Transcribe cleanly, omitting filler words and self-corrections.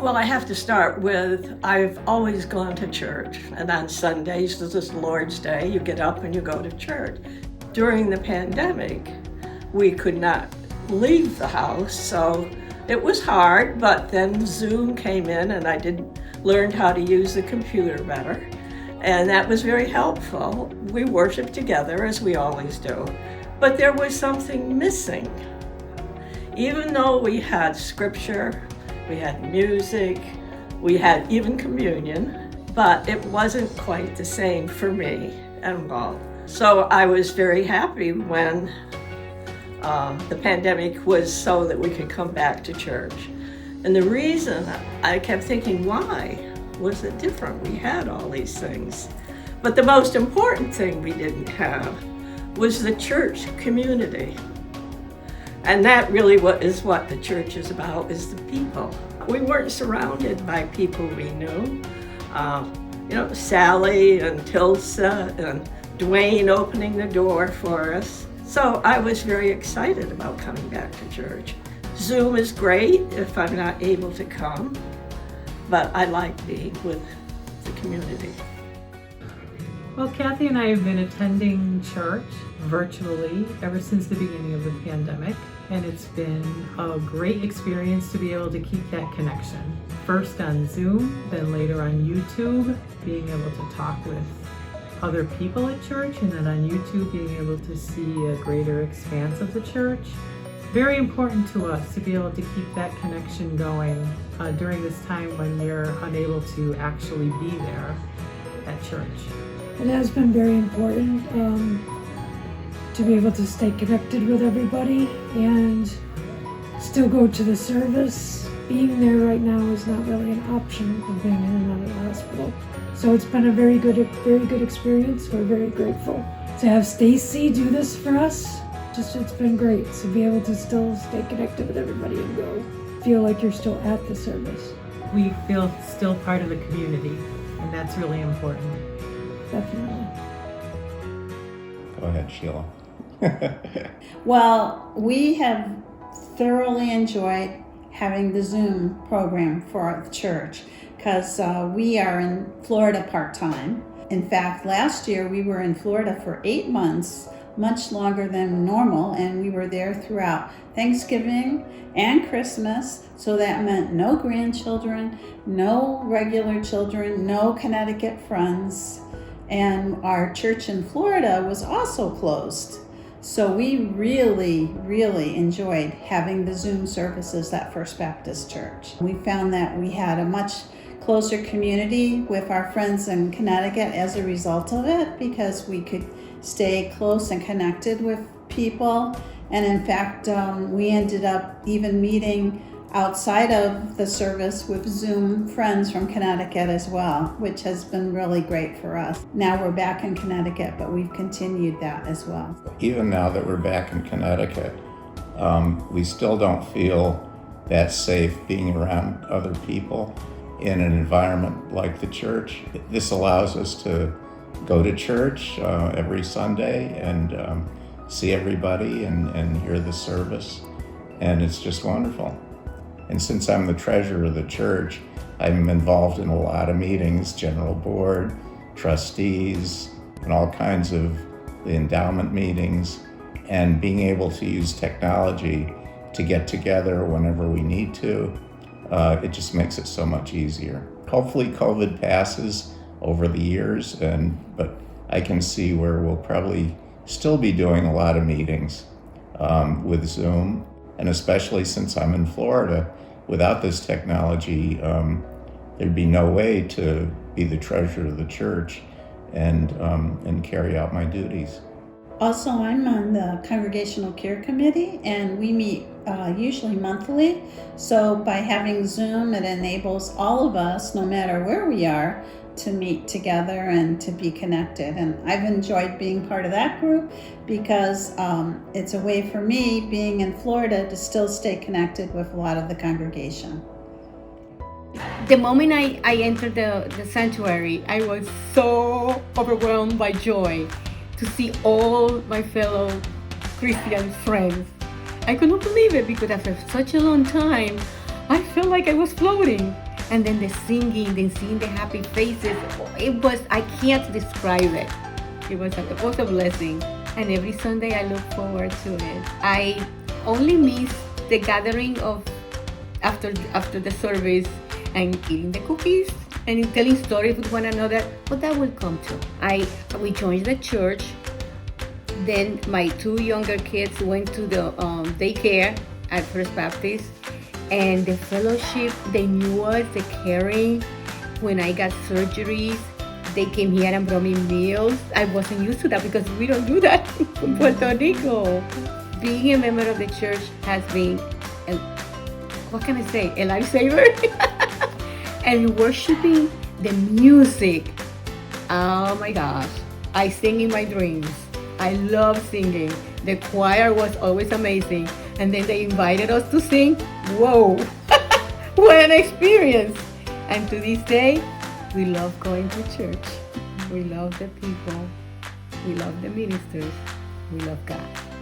Well, I have to start with, I've always gone to church, and on Sundays, this is Lord's Day, you get up and you go to church. During the pandemic, we could not leave the house, so it was hard, but then Zoom came in and I learned how to use the computer better, and that was very helpful. We worshiped together, as we always do, but there was something missing. Even though we had scripture, we had music, we had even communion, but it wasn't quite the same for me at all. So I was very happy when the pandemic was so that we could come back to church. And the reason I kept thinking, why was it different? We had all these things. But the most important thing we didn't have was the church community. And that really is what the church is about, is the people. We weren't surrounded by people we knew. Sally and Tilsa and Dwayne opening the door for us. So I was very excited about coming back to church. Zoom is great if I'm not able to come, but I like being with the community. Well, Kathy and I have been attending church virtually ever since the beginning of the pandemic, and it's been a great experience to be able to keep that connection. First on Zoom, then later on YouTube, being able to talk with other people at church, and then on YouTube being able to see a greater expanse of the church. Very important to us to be able to keep that connection going during this time when you're unable to actually be there at church. It has been very important to be able to stay connected with everybody and still go to the service. Being there right now is not really an option of being in and out of the hospital. So it's been a very good experience. We're very grateful to have Stacy do this for us. It's been great to be able to still stay connected with everybody and go feel like you're still at the service. We feel still part of the community, and that's really important. Definitely. Go ahead, Sheila. Well, we have thoroughly enjoyed having the Zoom program for our church because we are in Florida part-time. In fact, last year we were in Florida for 8 months, much longer than normal, and we were there throughout Thanksgiving and Christmas, so that meant no grandchildren, no regular children, no Connecticut friends, and our church in Florida was also closed. So we really, really enjoyed having the Zoom services at First Baptist Church. We found that we had a much closer community with our friends in Connecticut as a result of it, because we could stay close and connected with people. And in fact, we ended up even meeting outside of the service with Zoom friends from Connecticut as well, which has been really great for us. Now we're back in Connecticut, but we've continued that as well. Even now that we're back in Connecticut, we still don't feel that safe being around other people in an environment like the church. This allows us to go to church every Sunday and see everybody and hear the service, and it's just wonderful. And since I'm the treasurer of the church, I'm involved in a lot of meetings, general board, trustees, and all kinds of the endowment meetings, and being able to use technology to get together whenever we need to, it just makes it so much easier. Hopefully COVID passes over the years, but I can see where we'll probably still be doing a lot of meetings with Zoom, and especially since I'm in Florida, without this technology, there'd be no way to be the treasurer of the church and carry out my duties. Also, I'm on the Congregational Care Committee, and we meet usually monthly. So by having Zoom, it enables all of us, no matter where we are, to meet together and to be connected. And I've enjoyed being part of that group because it's a way for me, being in Florida, to still stay connected with a lot of the congregation. The moment I entered the sanctuary, I was so overwhelmed by joy to see all my fellow Christian friends. I could not believe it because after such a long time, I felt like I was floating. And then the singing, then seeing the happy faces, I can't describe it. It was a blessing. And every Sunday I look forward to it. I only miss the gathering of after the service and eating the cookies and telling stories with one another, but that will come too. We joined the church. Then my 2 younger kids went to the daycare at First Baptist, and the fellowship, they knew us, the caring. When I got surgeries, they came here and brought me meals. I wasn't used to that because we don't do that in Puerto Rico. Being a member of the church has been, a lifesaver. And worshiping, the music, oh my gosh, I sing in my dreams. I love singing. The choir was always amazing. And then they invited us to sing. Whoa, what an experience. And to this day, we love going to church. We love the people. We love the ministers. We love God.